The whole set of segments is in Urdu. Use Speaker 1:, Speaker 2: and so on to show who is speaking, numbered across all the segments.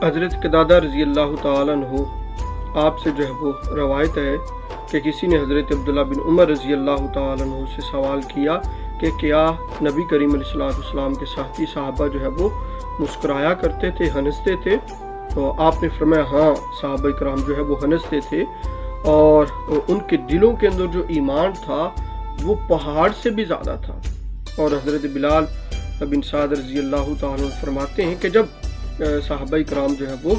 Speaker 1: حضرت قتادہ رضی اللہ تعالیٰ عنہ آپ سے جو ہے وہ روایت ہے کہ کسی نے حضرت عبداللہ بن عمر رضی اللہ تعالیٰ عنہ سے سوال کیا کہ کیا نبی کریم علیہ السلام کے ساتھی صحابہ جو ہے وہ مسکرایا کرتے تھے، ہنستے تھے؟ تو آپ نے فرمایا ہاں، صحابہ کرام جو ہے وہ ہنستے تھے اور ان کے دلوں کے اندر جو ایمان تھا وہ پہاڑ سے بھی زیادہ تھا۔ اور حضرت بلال بن سعد رضی اللہ تعالیٰ عنہ فرماتے ہیں کہ جب صحابہ کرام جو ہے وہ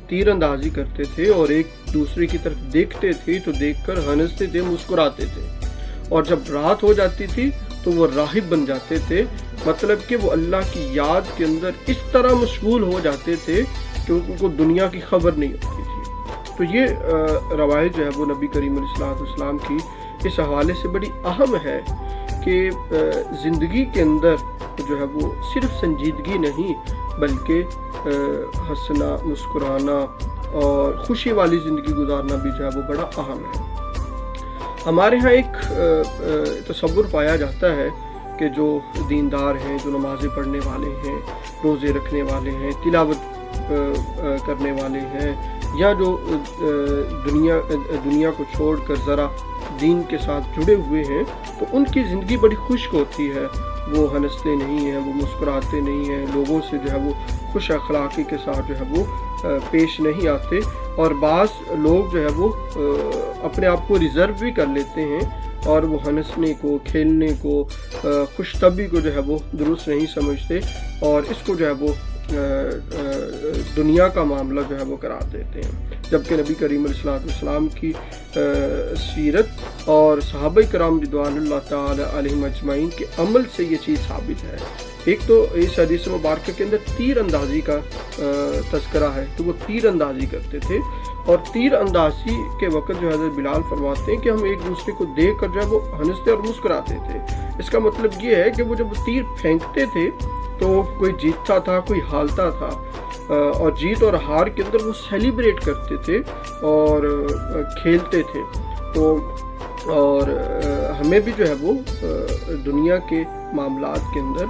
Speaker 1: تیر اندازی کرتے تھے اور ایک دوسرے کی طرف دیکھتے تھے تو دیکھ کر ہنستے تھے، مسکراتے تھے، اور جب رات ہو جاتی تھی تو وہ راہب بن جاتے تھے، مطلب کہ وہ اللہ کی یاد کے اندر اس طرح مشغول ہو جاتے تھے کہ ان کو دنیا کی خبر نہیں ہوتی تھی۔ تو یہ روایت جو ہے وہ نبی کریم علیہ السلام کی اس حوالے سے بڑی اہم ہے کہ زندگی کے اندر جو ہے وہ صرف سنجیدگی نہیں بلکہ ہنسنا، مسکرانا اور خوشی والی زندگی گزارنا بھی جو ہے وہ بڑا اہم ہے۔ ہمارے ہاں ایک تصور پایا جاتا ہے کہ جو دیندار ہیں، جو نمازیں پڑھنے والے ہیں، روزے رکھنے والے ہیں، تلاوت کرنے والے ہیں، یا جو دنیا کو چھوڑ کر ذرا دین کے ساتھ جڑے ہوئے ہیں، تو ان کی زندگی بڑی خشک ہوتی ہے۔ وہ ہنستے نہیں ہیں، وہ مسکراتے نہیں ہیں، لوگوں سے جو ہے وہ خوش اخلاقی کے ساتھ جو ہے وہ پیش نہیں آتے، اور بعض لوگ جو ہے وہ اپنے آپ کو ریزرو بھی کر لیتے ہیں اور وہ ہنسنے کو، کھیلنے کو، خوش طبعی کو جو ہے وہ درست نہیں سمجھتے اور اس کو جو ہے وہ دنیا کا معاملہ جو ہے وہ قرار دیتے ہیں، جبکہ نبی کریم علیہ السلام کی سیرت اور صحابہ کرام رضوان اللہ تعالی علیہم اجمعین کے عمل سے یہ چیز ثابت ہے۔ ایک تو اس حدیث مبارکہ کے اندر تیر اندازی کا تذکرہ ہے کہ وہ تیر اندازی کرتے تھے، اور تیر اندازی کے وقت جو حضرت بلال فرماتے ہیں کہ ہم ایک دوسرے کو دیکھ کر جو ہے وہ ہنستے اور مسکراتے تھے۔ اس کا مطلب یہ ہے کہ وہ جب تیر پھینکتے تھے تو کوئی جیتتا تھا، کوئی ہارتا تھا، اور جیت اور ہار کے اندر وہ سیلیبریٹ کرتے تھے اور کھیلتے تھے۔ تو اور ہمیں بھی جو ہے وہ دنیا کے معاملات کے اندر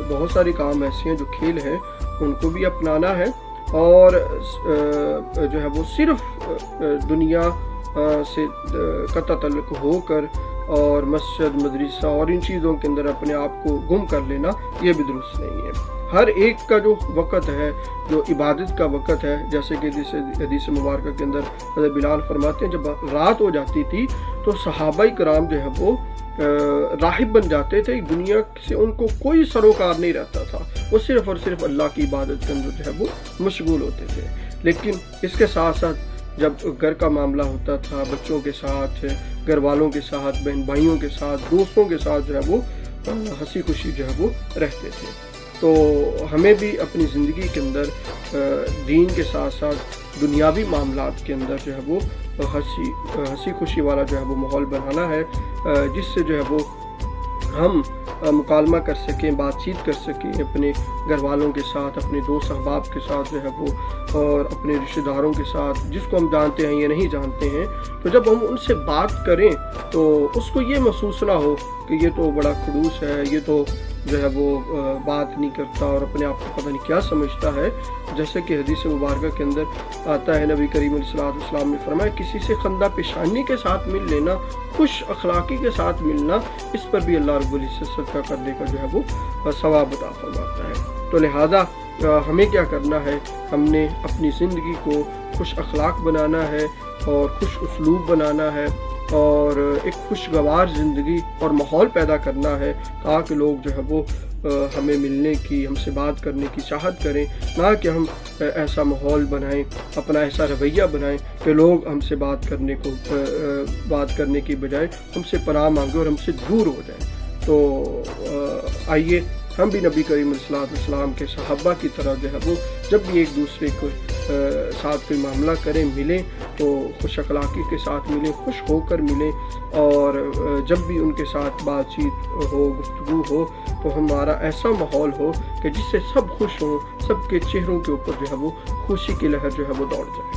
Speaker 1: بہت سارے کام ایسے ہیں جو کھیل ہیں، ان کو بھی اپنانا ہے، اور جو ہے وہ صرف دنیا سے قطع تعلق ہو کر اور مسجد، مدرسہ اور ان چیزوں کے اندر اپنے آپ کو گم کر لینا یہ بھی درست نہیں ہے۔ ہر ایک کا جو وقت ہے، جو عبادت کا وقت ہے، جیسے کہ حدیث مبارکہ کے اندر حضرت بلال فرماتے ہیں جب رات ہو جاتی تھی تو صحابہ کرام جو ہے وہ راہب بن جاتے تھے، دنیا سے ان کو کوئی سروکار نہیں رہتا تھا، وہ صرف اور صرف اللہ کی عبادت کے اندر جو ہے وہ مشغول ہوتے تھے۔ لیکن اس کے ساتھ ساتھ جب گھر کا معاملہ ہوتا تھا، بچوں کے ساتھ، گھر والوں کے ساتھ، بہن بھائیوں کے ساتھ، دوستوں کے ساتھ جو ہے وہ ہنسی خوشی جو ہے وہ رہتے تھے۔ تو ہمیں بھی اپنی زندگی کے اندر دین کے ساتھ ساتھ دنیاوی معاملات کے اندر جو ہے وہ ہنسی خوشی والا جو ہے وہ ماحول بنانا ہے، جس سے جو ہے وہ ہم مکالمہ کر سکیں، بات چیت کر سکیں اپنے گھر والوں کے ساتھ، اپنے دوست احباب کے ساتھ جو ہے وہ، اور اپنے رشتہ داروں کے ساتھ جس کو ہم جانتے ہیں یا نہیں جانتے ہیں۔ تو جب ہم ان سے بات کریں تو اس کو یہ محسوس نہ ہو کہ یہ تو بڑا خڑوس ہے، یہ تو جو ہے وہ بات نہیں کرتا اور اپنے آپ کو پتہ نہیں کیا سمجھتا ہے۔ جیسے کہ حدیث مبارکہ کے اندر آتا ہے، نبی کریم علیہ السلام نے فرمایا کسی سے خندہ پیشانی کے ساتھ مل لینا، خوش اخلاقی کے ساتھ ملنا، اس پر بھی اللہ رب العزت صدقہ کرنے کا جو ہے وہ ثواب عطا فرماتا ہے۔ تو لہذا ہمیں کیا کرنا ہے، ہم نے اپنی زندگی کو خوش اخلاق بنانا ہے اور خوش اسلوب بنانا ہے، اور ایک خوشگوار زندگی اور ماحول پیدا کرنا ہے تاکہ لوگ جو ہے وہ ہمیں ملنے کی، ہم سے بات کرنے کی چاہت کریں، نہ کہ ہم ایسا ماحول بنائیں، اپنا ایسا رویہ بنائیں کہ لوگ ہم سے بات کرنے کی بجائے ہم سے پناہ مانگے اور ہم سے دور ہو جائیں۔ تو آئیے ہم بھی نبی کریم علیہ السلام کے صحابہ کی طرح جو ہے وہ جب بھی ایک دوسرے کو ساتھ کوئی معاملہ کریں، ملیں تو خوش اخلاقی کے ساتھ ملیں، خوش ہو کر ملیں، اور جب بھی ان کے ساتھ بات چیت ہو، گفتگو ہو، تو ہمارا ایسا ماحول ہو کہ جس سے سب خوش ہوں، سب کے چہروں کے اوپر جو ہے وہ خوشی کی لہر جو ہے وہ دوڑ جائے۔